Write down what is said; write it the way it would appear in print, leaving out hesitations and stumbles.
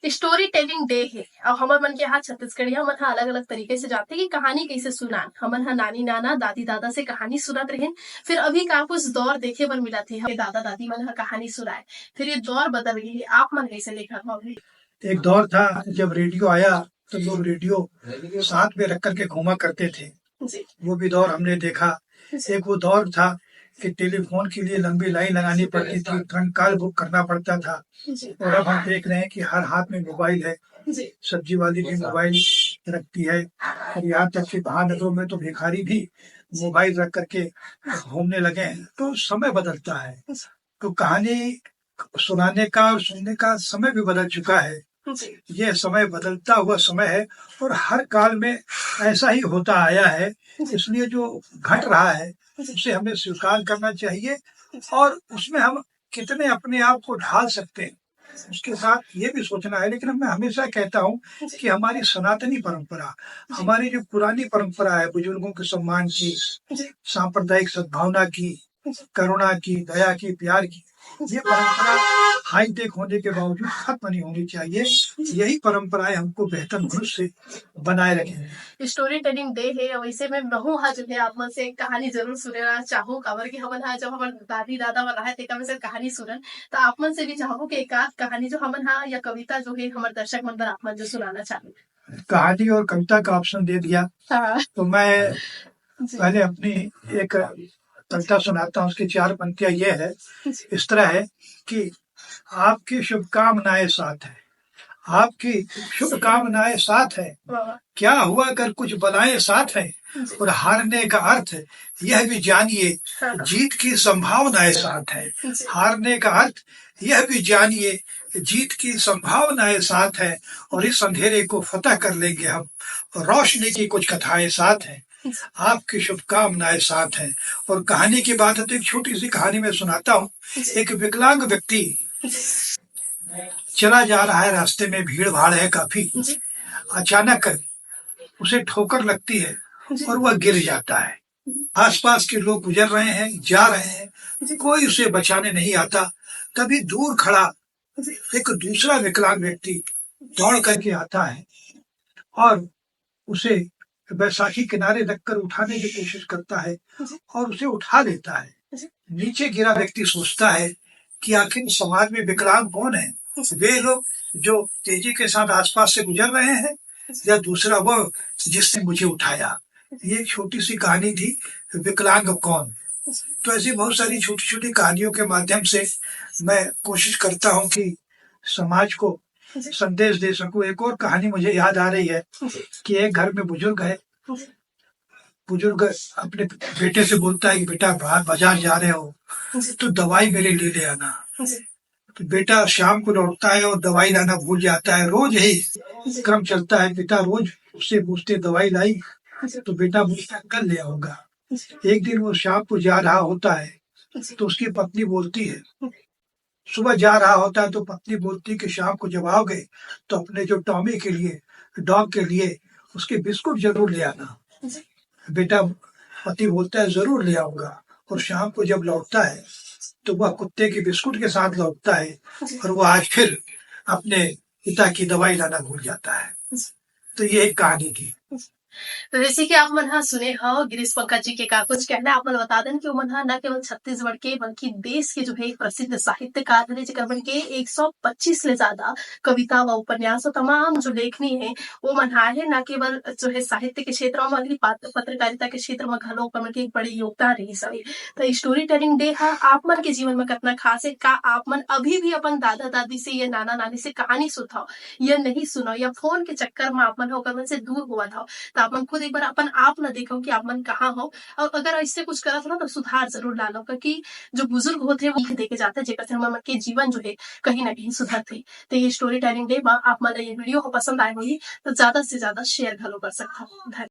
Story telling day है और हमर मन के यहाँ छत्तीसगढ़िया मन ह अलग अलग तरीके से जाते कि कहानी कैसे सुनान। हमन ह नानी नाना दादी दादा से कहानी सुनत रहेन। फिर अभी का कुछ दौर देखे बर मिला थे हमारे दादा दादी मन ह कहानी सुनाए। फिर ये दौर बदल गई है। आप मन कैसे देखत हो अभी? एक दौर था जब रेडियो आया तो लोग रेडियो साथ में रख करके घूमा करते थे। जी वो भी दौर हमने देखा। एक वो दौर था कि टेलीफोन के लिए लंबी लाइन लगानी पड़ती थी, कॉल बुक करना पड़ता था। जी और अब हम देख रहे हैं कि हर हाथ में मोबाइल है। जी सब्जी वाली भी मोबाइल रखती है और यहाँ तक कि महानगरों में तो भिखारी भी मोबाइल रख करके घूमने लगे हैं। तो समय बदलता है, तो कहानी सुनाने का और सुनने का समय भी बदल चुका है। जी ये समय बदलता हुआ समय है और हर काल में ऐसा ही होता आया है। इसलिए जो घट रहा है उसे हमें स्वीकार करना चाहिए और उसमें हम कितने अपने आप को ढाल सकते हैं उसके साथ ये भी सोचना है। लेकिन मैं हमेशा कहता हूँ कि हमारी सनातनी परंपरा, हमारी जो पुरानी परंपरा है, बुजुर्गों के सम्मान की, सांप्रदायिक सद्भावना की, करुणा की, दया की, प्यार की, ये परंपरा हाईटेक होने के बावजूद खत्म नहीं होनी चाहिए। यही परंपराएं हमको बेहतर मनुष्य बनाए रखें। स्टोरी टेलिंग डे है और वैसे में महू हा जो है आप मन से एक कहानी जरूर सुनना चाहूँ काबर कि हमन हा जब हमारे दादी दादा मन रहे थे से कहानी सुनन तो आप मन से भी चाहूँ कि एक आध कहानी जो हमन हा या कविता जो है हमारे दर्शक मन पर आप मन जो सुनाना चाहूँ। कहानी और कविता का ऑप्शन दे दिया हाँ तो मैं जी पहले अपनी एक कविता सुनाता हूँ। उसकी 4 पंक्तियां ये है, इस तरह है कि आपकी शुभकामनाएं साथ है, आपकी शुभकामनाएं साथ है, वाह क्या हुआ अगर कुछ बलाएं साथ है, और हारने का अर्थ यह भी जानिए जीत की संभावनाएं साथ है। हारने का अर्थ यह भी जानिए जीत की संभावनाएं साथ है और इस अंधेरे को फतह कर लेंगे हम, रोशनी की कुछ कथाएं साथ हैं, आपकी शुभकामनाएं साथ हैं। और कहानी की बात है तो एक छोटी सी कहानी मैं सुनाता हूँ। एक विकलांग व्यक्ति चला जा रहा है, रास्ते में भीड़ भाड़ है काफी। अचानक उसे ठोकर लगती है और वह गिर जाता है। आसपास के लोग गुजर रहे हैं, जा रहे हैं, कोई उसे बचाने नहीं आता। तभी दूर खड़ा एक दूसरा विकलांग व्यक्ति दौड़ करके आता है और उसे बैसाखी किनारे रखकर उठाने की कोशिश करता है और उसे उठा लेता है। नीचे गिरा व्यक्ति सोचता है कि आखिर समाज में विकलांग कौन है, वे लोग जो तेजी के साथ आसपास से गुजर रहे हैं या दूसरा वह जिसने मुझे उठाया। ये एक छोटी सी कहानी थी, विकलांग कौन। तो ऐसी बहुत सारी छोटी छोटी कहानियों के माध्यम से मैं कोशिश करता हूँ कि समाज को संदेश दे सकूं। एक और कहानी मुझे याद आ रही है कि एक घर में बुजुर्ग है। बुजुर्ग अपने बेटे से बोलता है कि बेटा बाजार जा रहे हो तो दवाई मेरे लिए ले आना। तो बेटा शाम को लौटता है और दवाई लाना भूल जाता है। रोज यही क्रम चलता है, पिता रोज उससे पूछते दवाई लाई, तो बेटा पूछता कल ले आऊंगा। एक दिन वो शाम को जा रहा होता है तो उसकी पत्नी बोलती है, सुबह जा रहा होता है तो पत्नी बोलती है कि शाम को जब आओगे तो अपने जो टॉमी के लिए, डॉग के लिए उसके बिस्कुट जरूर ले आना। बेटा पति बोलता है जरूर ले आऊंगा और शाम को जब लौटता है तो वह कुत्ते के बिस्कुट के साथ लौटता है और वह आज फिर अपने पिता की दवाई लाना भूल जाता है। तो ये एक कहानी थी। तो जैसे कि आप मन हा सुने हो गिरीश पंकज जी के का कुछ कहना आप मन बता दें कि मन हा न केवल छत्तीसगढ़ के बल्कि देश के जो है एक प्रसिद्ध साहित्यकार है जिकर मन के 125 ले ज्यादा कविता व उपन्यास और तमाम जो लेखनी है वो मन हा है। न केवल जो है साहित्य के क्षेत्र में बल्कि पत्रकारिता के क्षेत्र में घलो मन के एक बड़े योगदान रही सभी। तो स्टोरी टेलिंग डे हा आप मन के जीवन में कितना खास है? का आप मन अभी भी अपन दादा दादी से या नाना नानी से कहानी सुनाओ या नहीं सुनो या फोन के चक्कर में आप मन होकर मन से दूर हुआ था तो आप मन खुद एक बार अपन आप न देखो कि आप मन कहाँ हो और अगर ऐसे कुछ करत हो ना तो सुधार जरूर डालो क्योंकि जो बुजुर्ग होते हैं वो देके जाते हैं जेकर से मन के जीवन जो है कहीं ना कहीं सुधरते। तो ये स्टोरी टेलिंग डे में आप मन ये वीडियो को पसंद आए होगी तो ज्यादा से ज्यादा शेयर घलो कर सकता हूँ।